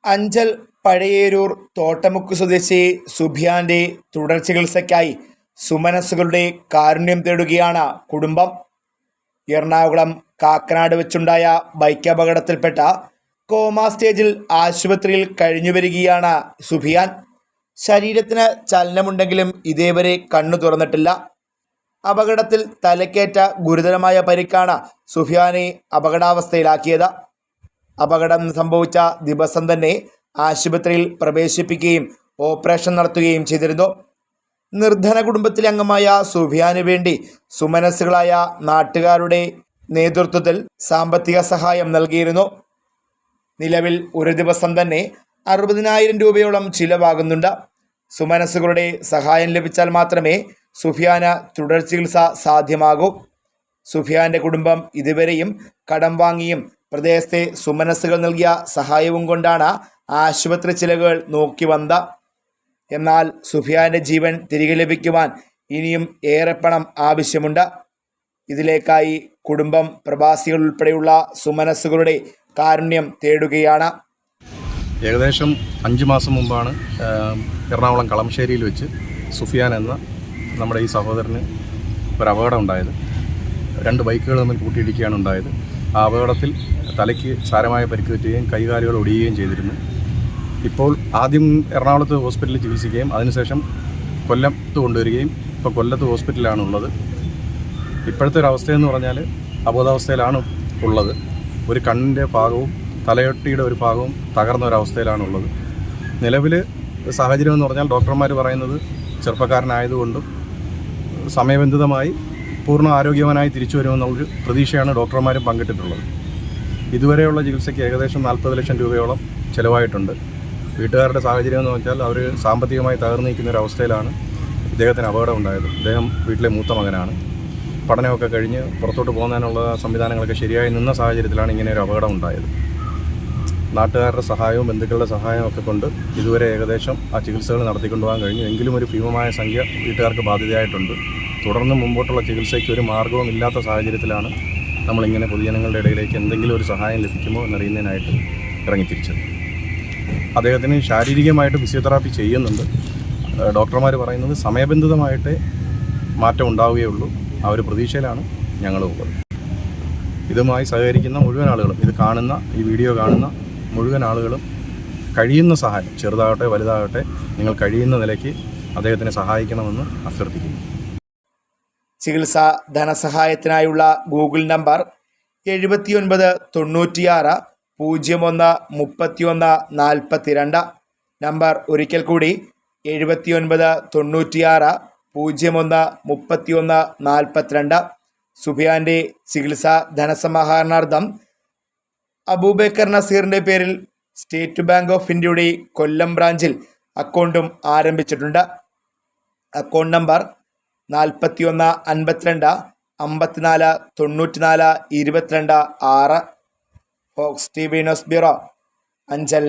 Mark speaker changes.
Speaker 1: അഞ്ചൽ പഴയേരൂർ തോട്ടമുക്ക് സ്വദേശി സുബിയാന്റെ തുടർ ചികിത്സയ്ക്കായി സുമനസ്സുകളുടെ കാരുണ്യം തേടുകയാണ് കുടുംബം. എറണാകുളം കാക്കനാട് വെച്ചുണ്ടായ ബൈക്ക് അപകടത്തിൽപ്പെട്ട കോമ സ്റ്റേജിൽ ആശുപത്രിയിൽ കഴിഞ്ഞുവരികയാണ് സുബിയാൻ. ശരീരത്തിന് ചലനമുണ്ടെങ്കിലും ഇതേവരെ കണ്ണു തുറന്നിട്ടില്ല. അപകടത്തിൽ തലക്കേറ്റ ഗുരുതരമായ പരിക്കാണ് സുബിയാനെ അപകടാവസ്ഥയിലാക്കിയത്. അപകടം സംഭവിച്ച ദിവസം തന്നെ ആശുപത്രിയിൽ പ്രവേശിപ്പിക്കുകയും ഓപ്പറേഷൻ നടത്തുകയും ചെയ്തിരുന്നു. നിർധന കുടുംബത്തിലെ അംഗമായ സുബിയാന് വേണ്ടി സുമനസ്സുകളായ നാട്ടുകാരുടെ നേതൃത്വത്തിൽ സാമ്പത്തിക സഹായം നൽകിയിരുന്നു. നിലവിൽ ഒരു ദിവസം തന്നെ 60,000 രൂപയോളം ചിലവാകുന്നുണ്ട്. സുമനസ്സുകളുടെ സഹായം ലഭിച്ചാൽ മാത്രമേ സുബിയാന് തുടർ ചികിത്സ സാധ്യമാകൂ. സുബിയാന്റെ കുടുംബം ഇതുവരെയും കടം വാങ്ങിയും പ്രദേശത്തെ സുമനസ്സുകൾ നൽകിയ സഹായവും കൊണ്ടാണ് ആശുപത്രി ചിലവുകൾ നോക്കി വന്നത്. എന്നാൽ സുബിയാന്റെ ജീവൻ തിരികെ ലഭിക്കുവാൻ ഇനിയും ഏറെ പണം ആവശ്യമുണ്ട്. ഇതിലേക്കായി കുടുംബം പ്രവാസികൾ ഉൾപ്പെടെയുള്ള സുമനസ്സുകളുടെ കാരുണ്യം തേടുകയാണ്.
Speaker 2: ഏകദേശം 5 മാസം മുമ്പാണ് എറണാകുളം കളമശ്ശേരിയിൽ വെച്ച് സുഫിയാൻ എന്ന നമ്മുടെ ഈ സഹോദരന് ഒരു അപകടം ഉണ്ടായത്. 2 ബൈക്കുകൾ തമ്മിൽ കൂട്ടിയിടിക്കുകയാണ് ഉണ്ടായത്. ആ അപകടത്തിൽ തലയ്ക്ക് സാരമായ പരിക്ക് പറ്റുകയും കൈകാലുകൾ ഒടിയുകയും ചെയ്തിരുന്നു. ഇപ്പോൾ ആദ്യം എറണാകുളത്ത് ഹോസ്പിറ്റലിൽ ചികിത്സിക്കുകയും അതിനുശേഷം കൊല്ലത്ത് കൊണ്ടുവരികയും ഇപ്പോൾ കൊല്ലത്ത് ഹോസ്പിറ്റലിലാണുള്ളത്. ഇപ്പോഴത്തെ ഒരു അവസ്ഥയെന്ന് പറഞ്ഞാൽ അബോധാവസ്ഥയിലാണ് ഉള്ളത്. ഒരു കണ്ണിൻ്റെ ഭാഗവും തലയൊട്ടിയുടെ ഒരു ഭാഗവും തകർന്ന ഒരവസ്ഥയിലാണുള്ളത്. നിലവിൽ സാഹചര്യം എന്ന് പറഞ്ഞാൽ ഡോക്ടർമാർ പറയുന്നത് ചെറുപ്പക്കാരനായതുകൊണ്ടും സമയബന്ധിതമായി പൂർണ്ണ ആരോഗ്യവാനായി തിരിച്ചു വരുമെന്നുള്ളൊരു പ്രതീക്ഷയാണ് ഡോക്ടർമാരും പങ്കിട്ടിട്ടുള്ളത്. ഇതുവരെയുള്ള ചികിത്സയ്ക്ക് ഏകദേശം 40 ലക്ഷം രൂപയോളം ചിലവായിട്ടുണ്ട്. വീട്ടുകാരുടെ സാഹചര്യം എന്ന് വെച്ചാൽ അവർ സാമ്പത്തികമായി തകർന്നു നിൽക്കുന്ന ഒരു അവസ്ഥയിലാണ് ഇദ്ദേഹത്തിന് അപകടം ഉണ്ടായത്. ഇദ്ദേഹം വീട്ടിലെ മൂത്ത മകനാണ്. പഠനമൊക്കെ കഴിഞ്ഞ് പുറത്തോട്ട് പോകുന്നതിനുള്ള സംവിധാനങ്ങളൊക്കെ ശരിയായി നിന്ന സാഹചര്യത്തിലാണ് ഇങ്ങനെ ഒരു അപകടം ഉണ്ടായത്. നാട്ടുകാരുടെ സഹായവും ബന്ധുക്കളുടെ സഹായവും ഒക്കെ കൊണ്ട് ഇതുവരെ ഏകദേശം ആ ചികിത്സകൾ നടത്തിക്കൊണ്ടുപോകാൻ കഴിഞ്ഞു. എങ്കിലും ഒരു ഭീമമായ സംഖ്യ വീട്ടുകാർക്ക് ബാധ്യതയായിട്ടുണ്ട്. തുടർന്ന് മുമ്പോട്ടുള്ള ചികിത്സയ്ക്ക് ഒരു മാർഗവും ഇല്ലാത്ത സാഹചര്യത്തിലാണ് നമ്മളിങ്ങനെ പൊതുജനങ്ങളുടെ ഇടയിലേക്ക് എന്തെങ്കിലും ഒരു സഹായം ലഭിക്കുമോ എന്നറിയുന്നതിനായിട്ട് ഇറങ്ങിത്തിരിച്ചത്. അദ്ദേഹത്തിന് ശാരീരികമായിട്ട് ഫിസിയോതെറാപ്പി ചെയ്യുന്നുണ്ട്. ഡോക്ടർമാർ പറയുന്നത് സമയബന്ധിതമായിട്ടേ മാറ്റം ഉണ്ടാവുകയുള്ളൂ. ആ ഒരു പ്രതീക്ഷയിലാണ് ഞങ്ങളുള്ളത്. ഇതുമായി സഹകരിക്കുന്ന മുഴുവൻ ആളുകളും, ഇത് കാണുന്ന ഈ വീഡിയോ കാണുന്ന മുഴുവൻ ആളുകളും കഴിയുന്ന സഹായം, ചെറുതാകട്ടെ വലുതാകട്ടെ, നിങ്ങൾ കഴിയുന്ന നിലയ്ക്ക് അദ്ദേഹത്തിനെ സഹായിക്കണമെന്ന് അഭ്യർത്ഥിക്കുന്നു.
Speaker 1: ചികിത്സാ ധനസഹായത്തിനായുള്ള ഗൂഗിൾ നമ്പർ 79 96 01 31 42. നമ്പർ ഒരിക്കൽ കൂടി 79 96 01 31 42. സുബിയാന്റെ ചികിത്സാ ധനസമാഹരണാർത്ഥം അബൂബക്കർ നസീറിൻ്റെ പേരിൽ സ്റ്റേറ്റ് ബാങ്ക് ഓഫ് ഇന്ത്യയുടെ കൊല്ലം ബ്രാഞ്ചിൽ അക്കൗണ്ടും ആരംഭിച്ചിട്ടുണ്ട്. Account number 41 52 54 94 22 6. Fox TV news bureau, Anchal.